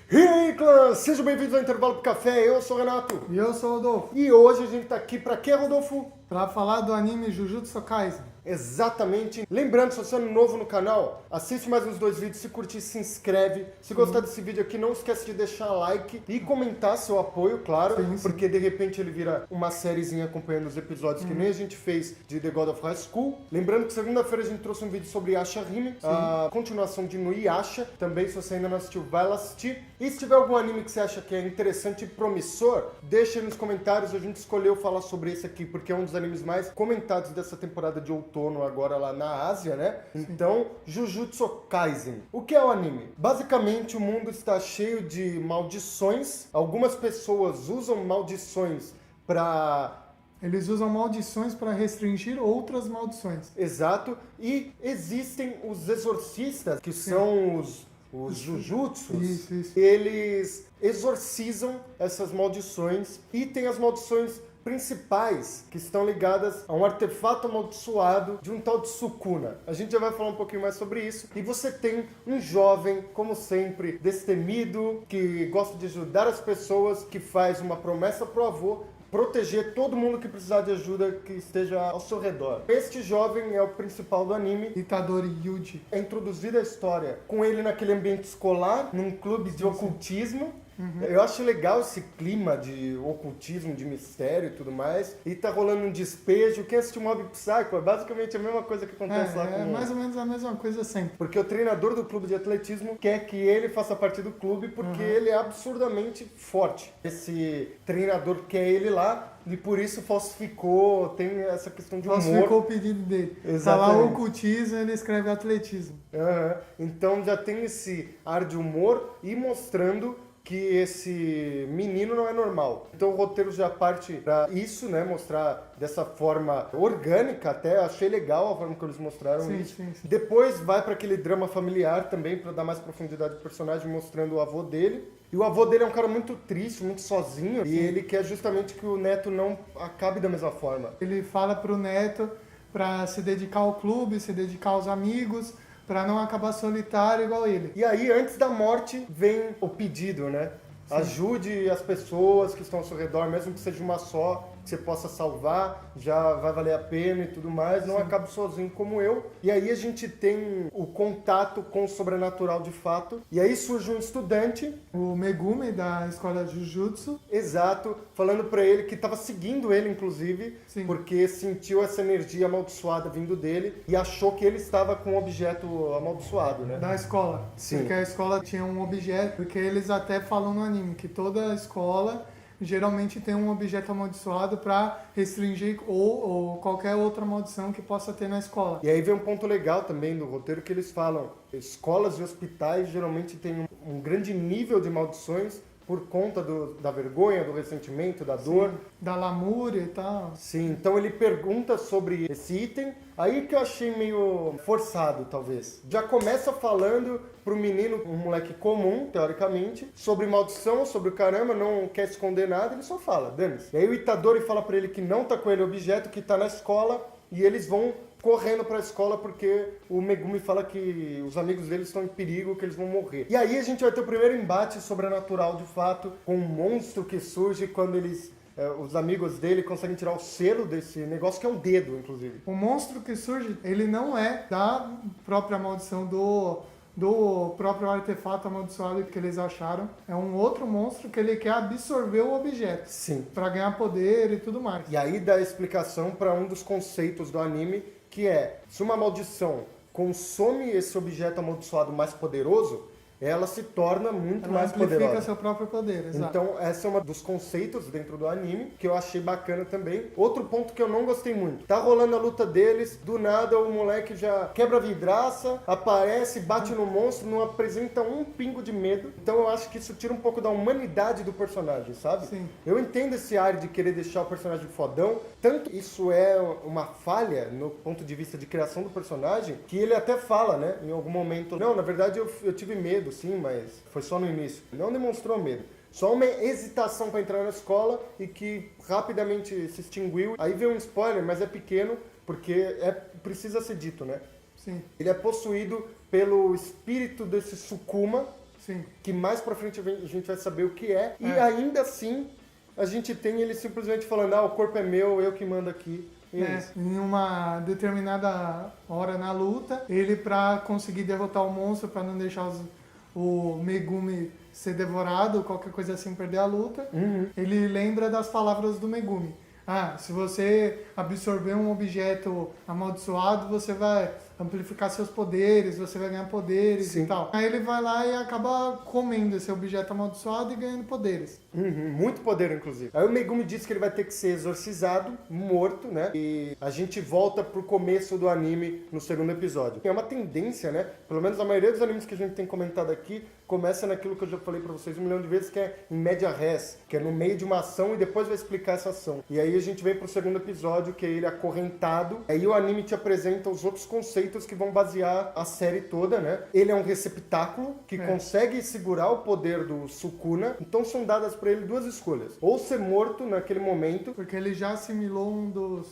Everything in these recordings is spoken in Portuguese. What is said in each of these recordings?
E aí, clã! Sejam bem-vindos ao Intervalo pro Café, eu sou o Renato. E eu sou o Rodolfo, E hoje a gente tá aqui pra quê, Rodolfo? para falar do anime Jujutsu Kaisen. Exatamente. Lembrando, se você é novo no canal, assiste mais uns 2 vídeos, se curtir, se inscreve. Se gostar desse vídeo aqui, não esquece de deixar like e comentar seu apoio, claro, Sim. porque de repente ele vira uma sériezinha acompanhando os episódios que nem a gente fez de The God of High School. Lembrando que segunda-feira a gente trouxe um vídeo sobre Asha Hime, a continuação de Inuyasha. Também, se você ainda não assistiu, vai lá assistir. E se tiver algum anime que você acha que é interessante e promissor, deixa aí nos comentários. A gente escolheu falar sobre esse aqui porque é um dos animes mais comentados dessa temporada de outono agora lá na Ásia, né? Então, Jujutsu Kaisen. O que é o anime? Basicamente, o mundo está cheio de maldições. Algumas pessoas usam maldições para... Eles usam maldições para restringir outras maldições. Exato. E existem os exorcistas, que são os Jujutsus. Isso. Eles exorcizam essas maldições e tem as maldições principais que estão ligadas a um artefato amaldiçoado de um tal de Sukuna. A gente já vai falar um pouquinho mais sobre isso. E você tem um jovem, como sempre, destemido, que gosta de ajudar as pessoas, que faz uma promessa pro avô, proteger todo mundo que precisar de ajuda que esteja ao seu redor. Este jovem é o principal do anime. Itadori Yuji. É introduzida a história com ele naquele ambiente escolar, num clube de ocultismo. Eu acho legal esse clima de ocultismo, de mistério e tudo mais. E tá rolando um despejo. Quem assistiu Mob Psycho é basicamente a mesma coisa que acontece lá com É mais ou menos a mesma coisa sempre. porque o treinador do clube de atletismo quer que ele faça parte do clube porque ele é absurdamente forte. Esse treinador quer ele lá e por isso falsificou, tem essa questão de humor. Falsificou o pedido dele. Exatamente. Tá lá ocultismo, ele escreve atletismo. Então já tem esse ar de humor e mostrando que esse menino não é normal. Então o roteiro já parte pra isso, né? Mostrar dessa forma orgânica até. Achei legal a forma que eles mostraram isso. Sim. Depois vai para aquele drama familiar também, para dar mais profundidade ao personagem, mostrando o avô dele. E o avô dele é um cara muito triste, muito sozinho. E ele quer justamente que o neto não acabe da mesma forma. Ele fala pro neto para se dedicar ao clube, se dedicar aos amigos, para não acabar solitário igual ele. E aí, antes da morte, vem o pedido, né? Ajude as pessoas que estão ao seu redor, mesmo que seja uma só, que você possa salvar, já vai valer a pena e tudo mais. Não acabe sozinho como eu. E aí a gente tem o contato com o sobrenatural de fato. E aí surge um estudante, O Megumi da escola Jujutsu. exato, falando pra ele que tava seguindo ele, inclusive, Sim. porque sentiu essa energia amaldiçoada vindo dele e achou que ele estava com um objeto amaldiçoado, né? Da escola. Sim. Porque a escola tinha um objeto, porque eles até falam no anime que toda escola geralmente tem um objeto amaldiçoado para restringir ou qualquer outra maldição que possa ter na escola. E aí vem um ponto legal também do roteiro que eles falam, escolas e hospitais geralmente têm um grande nível de maldições por conta da vergonha, do ressentimento, da dor. Da lamúria e tal. Sim, então ele pergunta sobre esse item, aí que eu achei meio forçado, talvez. Já começa falando pro menino, um moleque comum, teoricamente, sobre maldição, sobre o caramba, não quer esconder nada, ele só fala, dane-se. E aí o Itadori fala pra ele que não tá com ele objeto, que tá na escola, e eles vão correndo pra escola porque o Megumi fala que os amigos dele estão em perigo, que eles vão morrer. E aí a gente vai ter o primeiro embate sobrenatural de fato, com um monstro que surge quando os amigos dele conseguem tirar o selo desse negócio, que é um dedo, inclusive. O monstro que surge, ele não é da própria maldição do próprio artefato amaldiçoado que eles acharam. É um outro monstro que ele quer absorver o objeto. Sim. Pra ganhar poder e tudo mais. E aí dá a explicação para um dos conceitos do anime, que é, se uma maldição consome esse objeto amaldiçoado mais poderoso, ela se torna muito Ela mais amplifica poderosa. seu próprio poder, exato. Então, essa é uma dos conceitos dentro do anime, que eu achei bacana também. Outro ponto que eu não gostei muito. Tá rolando a luta deles, do nada o moleque já quebra a vidraça, aparece, bate no monstro, não apresenta um pingo de medo. Então eu acho que isso tira um pouco da humanidade do personagem, sabe? Sim. Eu entendo esse ar de querer deixar o personagem fodão, tanto isso é uma falha no ponto de vista de criação do personagem, que ele até fala, né, em algum momento, não, na verdade eu tive medo, sim, mas foi só no início. Não demonstrou medo. Só uma hesitação para entrar na escola e que rapidamente se extinguiu. Aí veio um spoiler, mas é pequeno, porque precisa ser dito, né? Sim. Ele é possuído pelo espírito desse Sukuma, Sim. que mais pra frente a gente vai saber o que é. E ainda assim, a gente tem ele simplesmente falando, o corpo é meu, eu que mando aqui. Em uma determinada hora na luta, ele pra conseguir derrotar o monstro, pra não deixar o Megumi ser devorado, qualquer coisa assim, perder a luta, ele lembra das palavras do Megumi. Se você absorver um objeto amaldiçoado, você vai amplificar seus poderes, você vai ganhar poderes e tal. Aí ele vai lá e acaba comendo esse objeto amaldiçoado e ganhando poderes. Muito poder, inclusive. Aí o Megumi diz que ele vai ter que ser exorcizado, morto, né? E a gente volta pro começo do anime no segundo episódio. É uma tendência, né? Pelo menos a maioria dos animes que a gente tem comentado aqui começa naquilo que eu já falei pra vocês 1 milhão de vezes, que é em média res, que é no meio de uma ação e depois vai explicar essa ação. E aí a gente vem pro segundo episódio, que é ele acorrentado. Aí o anime te apresenta os outros conceitos que vão basear a série toda, né? Ele é um receptáculo que consegue segurar o poder do Sukuna. Então são dadas pra ele 2 escolhas. Ou ser morto naquele momento. Porque ele já assimilou um dos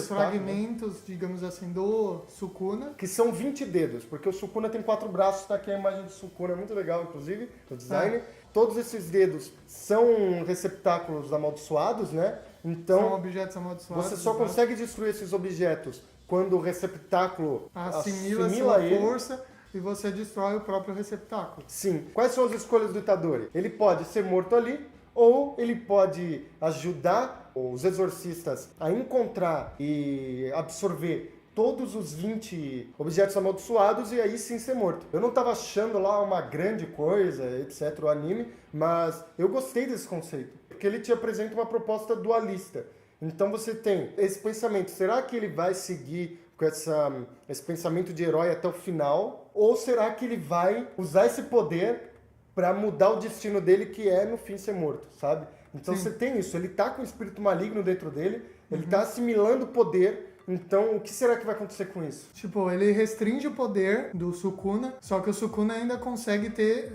fragmentos, digamos assim, do Sukuna. Que são 20 dedos, porque o Sukuna tem 4 braços, tá aqui a imagem do Sukuna, muito legal, inclusive, o design. Todos esses dedos são receptáculos amaldiçoados, né? Então, são objetos amaldiçoados. Você só consegue destruir esses objetos quando o receptáculo assimila sua força e você destrói o próprio receptáculo. Sim. Quais são as escolhas do Itadori? Ele pode ser morto ali, ou ele pode ajudar os exorcistas a encontrar e absorver todos os 20 objetos amaldiçoados e aí sim ser morto. Eu não estava achando lá uma grande coisa, etc, o anime, mas eu gostei desse conceito, porque ele te apresenta uma proposta dualista. Então você tem esse pensamento, será que ele vai seguir com esse pensamento de herói até o final? Ou será que ele vai usar esse poder para mudar o destino dele, que é no fim ser morto, sabe? Então você tem isso, ele tá com o espírito maligno dentro dele, ele tá assimilando o poder, então o que será que vai acontecer com isso? Tipo, ele restringe o poder do Sukuna, só que o Sukuna ainda consegue ter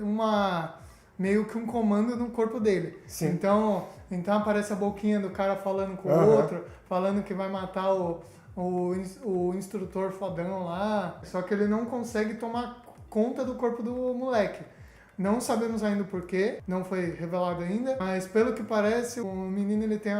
meio que um comando no corpo dele. Sim. Então aparece a boquinha do cara falando com o outro, falando que vai matar o instrutor fodão lá, só que ele não consegue tomar conta do corpo do moleque. Não sabemos ainda o porquê, não foi revelado ainda, mas pelo que parece, o menino ele tem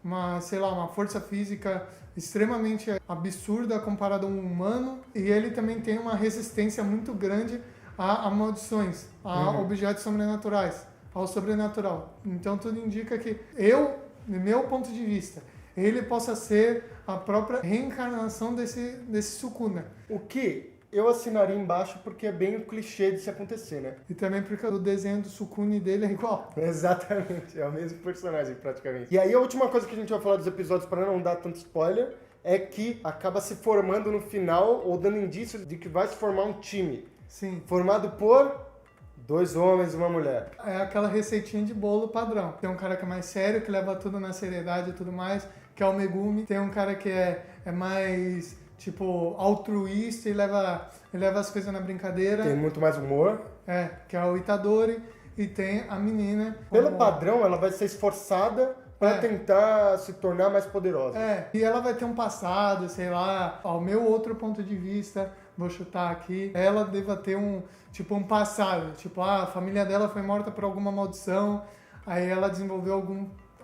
uma força física extremamente absurda comparada a um humano, e ele também tem uma resistência muito grande a maldições, a objetos sobrenaturais, ao sobrenatural. Então tudo indica que no meu ponto de vista, ele possa ser a própria reencarnação desse Sukuna. O que eu assinaria embaixo porque é bem o clichê de se acontecer, né? E também porque o desenho do Sukuna dele é igual. Exatamente, é o mesmo personagem praticamente. E aí a última coisa que a gente vai falar dos episódios, para não dar tanto spoiler, é que acaba se formando no final, ou dando indício de que vai se formar um time. Sim. Formado por 2 homens e uma mulher. É aquela receitinha de bolo padrão. Tem um cara que é mais sério, que leva tudo na seriedade e tudo mais, que é o Megumi. Tem um cara que é mais, tipo, altruísta e leva as coisas na brincadeira. Tem muito mais humor. Que é o Itadori. E tem a menina. Pelo padrão, ela vai ser esforçada para tentar se tornar mais poderosa. E ela vai ter um passado, sei lá, ao meu outro ponto de vista, vou chutar aqui, ela deva ter um passado, tipo, a família dela foi morta por alguma maldição, aí ela desenvolveu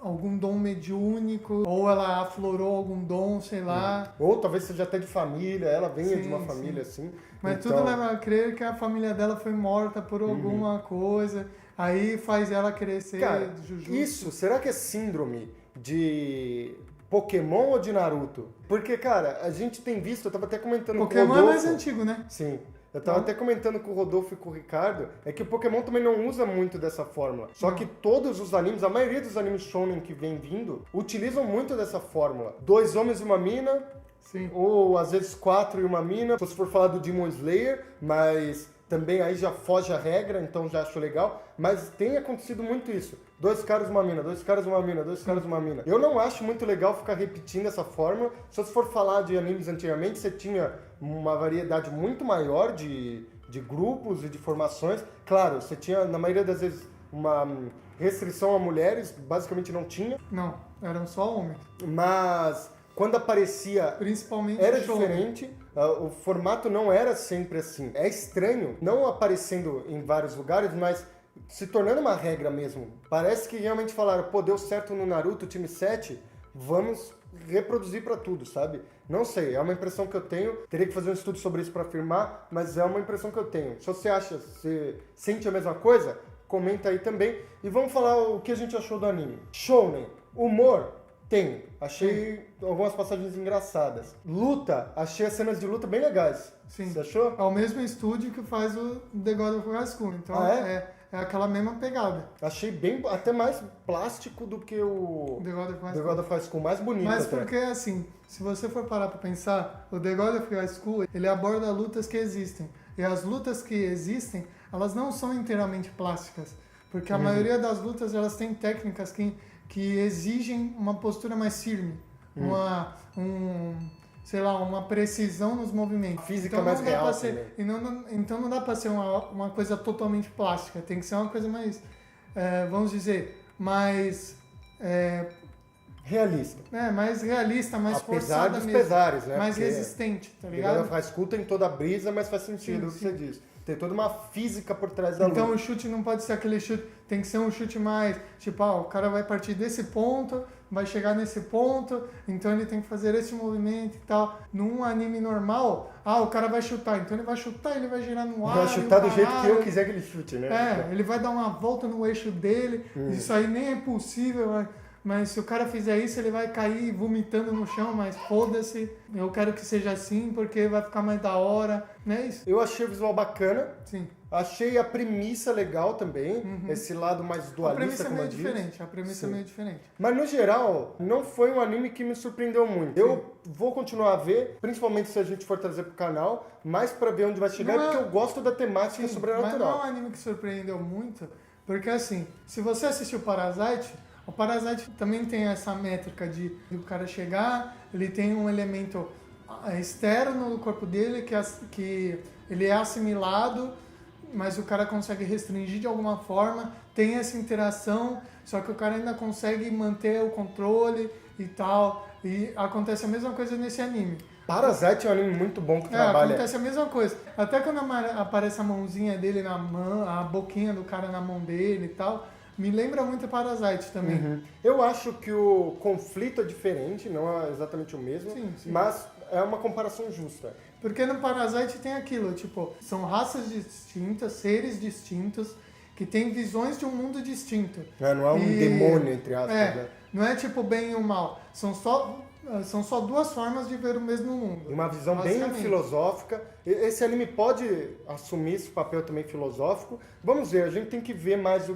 algum dom mediúnico, ou ela aflorou algum dom, sei lá. Ou talvez seja até de família, ela venha de uma família assim. Mas tudo leva a crer que a família dela foi morta por alguma coisa, aí faz ela crescer. Cara, Jujutsu. isso, será que é síndrome de Pokémon ou de Naruto? Porque, cara, a gente tem visto, eu tava até comentando Pokémon com o Rodolfo. é mais antigo, né? Sim. Eu tava até comentando com o Rodolfo e com o Ricardo, é que o Pokémon também não usa muito dessa fórmula. Só que todos os animes, a maioria dos animes shonen que vem vindo, utilizam muito dessa fórmula. 2 homens e uma mina, Sim. ou às vezes 4 e uma mina, se for falar do Demon Slayer, mas também aí já foge a regra, então já acho legal. Mas tem acontecido muito isso. 2 caras, uma mina, 2 caras, uma mina, 2 caras, uma mina. Eu não acho muito legal ficar repetindo essa fórmula. Se você for falar de animes antigamente, você tinha uma variedade muito maior de grupos e de formações. Claro, você tinha, na maioria das vezes, uma restrição a mulheres, basicamente não tinha. Não, eram só homens. Mas quando aparecia, Principalmente era show. diferente. O formato não era sempre assim. É estranho, não aparecendo em vários lugares, mas se tornando uma regra mesmo. Parece que realmente falaram, pô, deu certo no Naruto, time 7, vamos reproduzir pra tudo, sabe? Não sei, é uma impressão que eu tenho. Teria que fazer um estudo sobre isso pra afirmar, mas é uma impressão que eu tenho. Se você acha, se sente a mesma coisa, comenta aí também. E vamos falar o que a gente achou do anime. Shounen, humor, tem. Achei algumas passagens engraçadas. Luta, achei as cenas de luta bem legais. Sim. Você achou? É o mesmo estúdio que faz o The God of High School, então é aquela mesma pegada. Achei bem, até mais plástico do que o The God of High The School. God of High School, mais bonito Mas até. porque, assim, se você for parar pra pensar, o The God of High School, ele aborda lutas que existem. E as lutas que existem, elas não são inteiramente plásticas. Porque a maioria das lutas, elas têm técnicas que exigem uma postura mais firme. Sei lá, uma precisão nos movimentos. Física então, mais não dá real pra ser, também. então não dá pra ser uma coisa totalmente plástica. Tem que ser uma coisa mais, vamos dizer, mais... Realista. mais realista, mais Apesar forçada dos mesmo. pesares, né? Mais Porque resistente, tá The God ligado? of High School tem toda a brisa, mas faz sentido o que você diz. Tem toda uma física por trás da Então luta. o chute não pode ser aquele chute, tem que ser um chute mais, tipo, o cara vai partir desse ponto, vai chegar nesse ponto, então ele tem que fazer esse movimento e tal. Num anime normal, o cara vai chutar, então ele vai chutar, ele vai girar no ar. Vai chutar do jeito que eu caralho. quiser que ele chute, né? Ele vai dar uma volta no eixo dele, isso aí nem é possível, mas se o cara fizer isso, ele vai cair vomitando no chão, mas foda-se, eu quero que seja assim, porque vai ficar mais da hora, não é isso? Eu achei o visual bacana, Sim. achei a premissa legal também, esse lado mais A dualista, premissa é como meio eu disse. diferente, a premissa Sim. é meio diferente. Mas no geral, não foi um anime que me surpreendeu muito. Eu vou continuar a ver, principalmente se a gente for trazer pro canal, mais pra ver onde vai chegar, Não é- porque eu gosto da temática Mas não é sobrenatural. um anime que surpreendeu muito, porque assim, se você assistiu Parasite, o Parasite também tem essa métrica de o cara chegar, ele tem um elemento externo do corpo dele que ele é assimilado, mas o cara consegue restringir de alguma forma, tem essa interação, só que o cara ainda consegue manter o controle e tal, e acontece a mesma coisa nesse anime. Parasite é um anime muito bom que trabalha. Acontece a mesma coisa. Até quando aparece a mãozinha dele na mão, a boquinha do cara na mão dele e tal, me lembra muito Parasite também. Eu acho que o conflito é diferente, não é exatamente o mesmo, Sim. mas é uma comparação justa. Porque no Parasite tem aquilo, tipo, são raças distintas, seres distintos, que têm visões de um mundo distinto. Não é um demônio, entre aspas, né? Não é tipo bem e o mal. São só duas formas de ver o mesmo mundo. Uma visão bem basicamente. filosófica. Esse anime pode assumir esse papel também filosófico. Vamos ver, a gente tem que ver mais o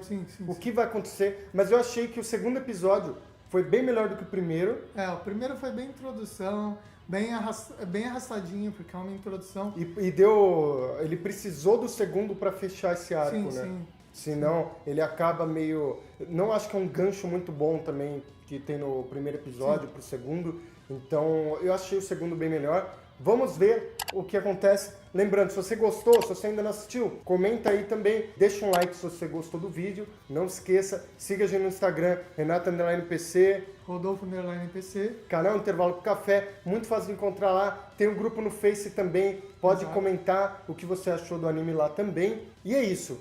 que vai acontecer. Mas eu achei que o segundo episódio foi bem melhor do que o primeiro. O primeiro foi bem introdução, bem arrastadinho, porque é uma introdução. E deu. Ele precisou do segundo para fechar esse arco, né? Sim. Senão ele acaba meio. Não acho que é um gancho muito bom também que tem no primeiro episódio pro segundo. Então eu achei o segundo bem melhor. Vamos ver o que acontece. Lembrando, se você gostou, se você ainda não assistiu, comenta aí também, deixa um like se você gostou do vídeo. Não esqueça, siga a gente no Instagram, Renato_PC, Rodolfo_PC. canal Intervalo pro Café, muito fácil de encontrar lá. Tem um grupo no Face também, pode comentar o que você achou do anime lá também. E é isso.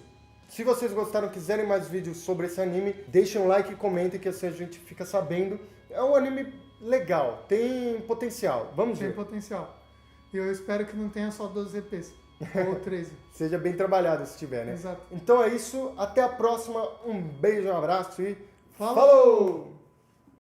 Se vocês gostaram, quiserem mais vídeos sobre esse anime, deixem um like e comentem que assim a gente fica sabendo. É um anime legal, tem potencial. Vamos ver. Tem potencial. E eu espero que não tenha só 12 EPs, ou 13. Seja bem trabalhado se tiver, né? Exato. Então é isso, até a próxima, um beijo, um abraço e Falou! falou!